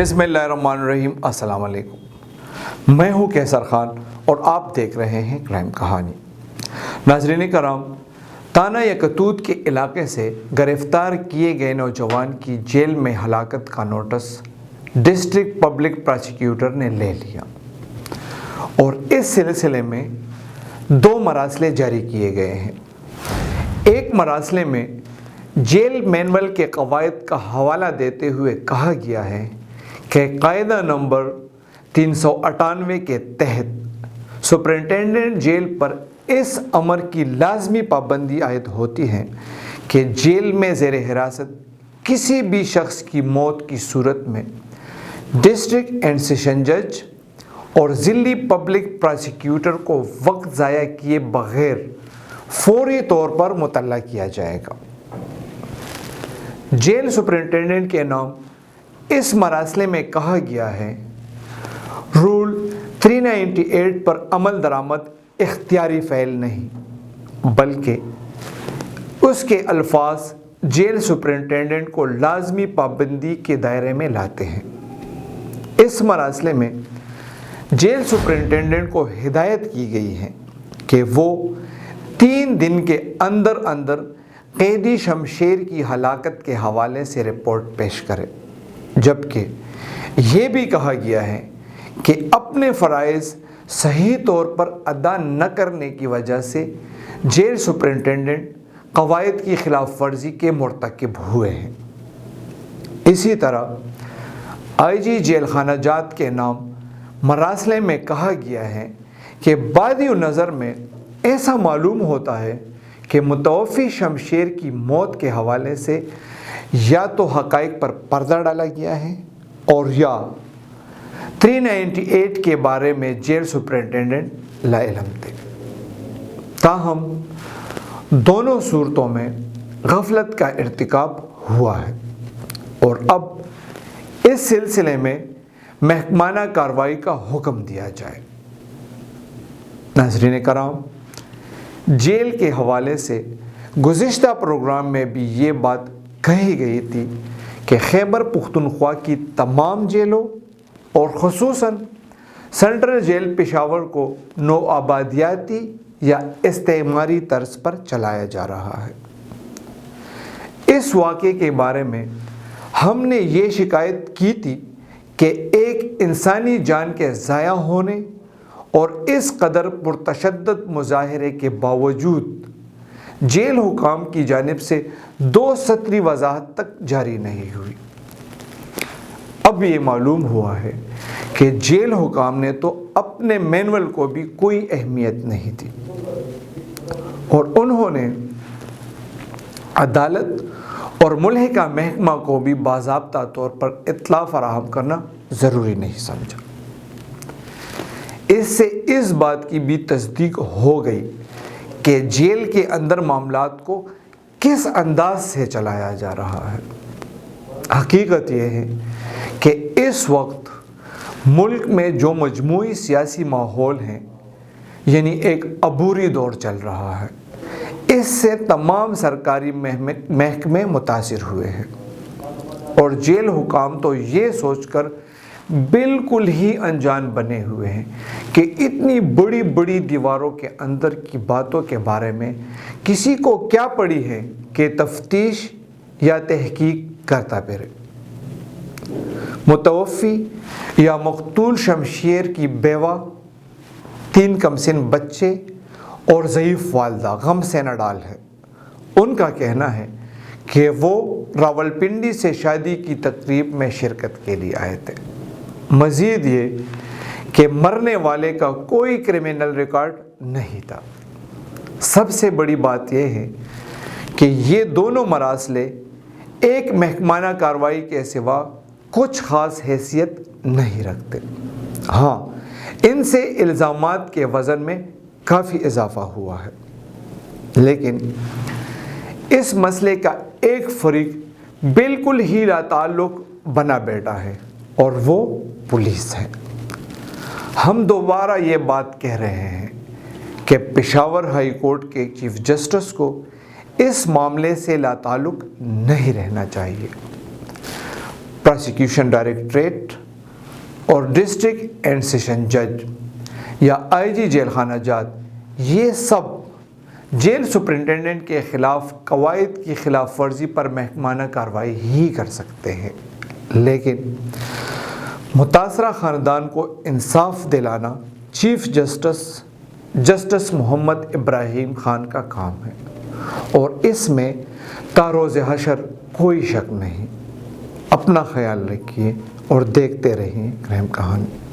بسم اللہ الرحمن الرحیم۔ السلام علیکم، میں ہوں کیسر خان اور آپ دیکھ رہے ہیں کرائم کہانی۔ ناظرین کرام، تانہ یکتوت کے علاقے سے گرفتار کیے گئے نوجوان کی جیل میں ہلاکت کا نوٹس ڈسٹرکٹ پبلک پراسیکیوٹر نے لے لیا اور اس سلسلے میں 2 مراسلے جاری کیے گئے ہیں۔ ایک مراسلے میں جیل مینول کے قواعد کا حوالہ دیتے ہوئے کہا گیا ہے کہ قاعدہ نمبر 398 کے تحت سپرنٹینڈنٹ جیل پر اس امر کی لازمی پابندی عائد ہوتی ہے کہ جیل میں زیر حراست کسی بھی شخص کی موت کی صورت میں ڈسٹرکٹ اینڈ سیشن جج اور ضلعی پبلک پراسیکیوٹر کو وقت ضائع کیے بغیر فوری طور پر مطلع کیا جائے گا۔ جیل سپرنٹینڈنٹ کے نام اس مراسلے میں کہا گیا ہے، رول 398 پر عمل درآمد اختیاری فعل نہیں، بلکہ اس کے الفاظ جیل سپرنٹینڈنٹ کو لازمی پابندی کے دائرے میں لاتے ہیں۔ اس مراسلے میں جیل سپرنٹینڈنٹ کو ہدایت کی گئی ہے کہ وہ 3 دن کے اندر اندر قیدی شمشیر کی ہلاکت کے حوالے سے رپورٹ پیش کرے، جبکہ یہ بھی کہا گیا ہے کہ اپنے فرائض صحیح طور پر ادا نہ کرنے کی وجہ سے جیل سپرنٹینڈنٹ قواعد کی خلاف ورزی کے مرتکب ہوئے ہیں۔ اسی طرح آئی جی جیل خانہ جات کے نام مراسلے میں کہا گیا ہے کہ بادی نظر میں ایسا معلوم ہوتا ہے کہ متوفی شمشیر کی موت کے حوالے سے یا تو حقائق پر پردہ ڈالا گیا ہے اور یا 398 کے بارے میں جیل سپرنٹینڈنٹ لا علم تھے۔ تاہم دونوں صورتوں میں غفلت کا ارتکاب ہوا ہے اور اب اس سلسلے میں محکمانہ کارروائی کا حکم دیا جائے۔ ناظرین کرام، جیل کے حوالے سے گزشتہ پروگرام میں بھی یہ بات کہی گئی تھی کہ خیبر پختونخوا کی تمام جیلوں اور خصوصاً سینٹرل جیل پشاور کو نوآبادیاتی یا استعماری طرز پر چلایا جا رہا ہے۔ اس واقعے کے بارے میں ہم نے یہ شکایت کی تھی کہ ایک انسانی جان کے ضائع ہونے اور اس قدر پرتشدد مظاہرے کے باوجود جیل حکام کی جانب سے 2 سطری وضاحت تک جاری نہیں ہوئی۔ اب یہ معلوم ہوا ہے کہ جیل حکام نے تو اپنے مینول کو بھی کوئی اہمیت نہیں دی اور انہوں نے عدالت اور ملحقہ محکمہ کو بھی باضابطہ طور پر اطلاع فراہم کرنا ضروری نہیں سمجھا۔ اس سے اس بات کی بھی تصدیق ہو گئی کہ جیل کے اندر معاملات کو کس انداز سے چلایا جا رہا ہے۔ حقیقت یہ ہے کہ اس وقت ملک میں جو مجموعی سیاسی ماحول ہے، یعنی ایک عبوری دور چل رہا ہے، اس سے تمام سرکاری محکمے متاثر ہوئے ہیں اور جیل حکام تو یہ سوچ کر بالکل ہی انجان بنے ہوئے ہیں کہ اتنی بڑی بڑی دیواروں کے اندر کی باتوں کے بارے میں کسی کو کیا پڑی ہے کہ تفتیش یا تحقیق کرتا پھرے۔ متوفی یا مقتول شمشیر کی بیوہ، 3 کمسن بچے اور ضعیف والدہ غم سے نڈال ہے۔ ان کا کہنا ہے کہ وہ راولپنڈی سے شادی کی تقریب میں شرکت کے لیے آئے تھے۔ مزید یہ کہ مرنے والے کا کوئی کرمینل ریکارڈ نہیں تھا۔ سب سے بڑی بات یہ ہے کہ یہ دونوں مراسلے ایک محکمانہ کارروائی کے سوا کچھ خاص حیثیت نہیں رکھتے۔ ہاں، ان سے الزامات کے وزن میں کافی اضافہ ہوا ہے، لیکن اس مسئلے کا ایک فریق بالکل ہی لا تعلق بنا بیٹھا ہے اور وہ پولیس ہے۔ ہم دوبارہ یہ بات کہہ رہے ہیں کہ پشاور ہائی کورٹ کے چیف جسٹس کو اس معاملے سے لا تعلق نہیں رہنا چاہیے۔ پروسیکیوشن ڈائریکٹریٹ اور ڈسٹرکٹ اینڈ سیشن جج یا آئی جی جیل خانہ جات، یہ سب جیل سپرنٹینڈنٹ کے خلاف قواعد کی خلاف ورزی پر محکمانہ کارروائی ہی کر سکتے ہیں، لیکن متاثرہ خاندان کو انصاف دلانا چیف جسٹس محمد ابراہیم خان کا کام ہے، اور اس میں تاروز حشر کوئی شک نہیں۔ اپنا خیال رکھیے اور دیکھتے رہیں کرائم کہانی۔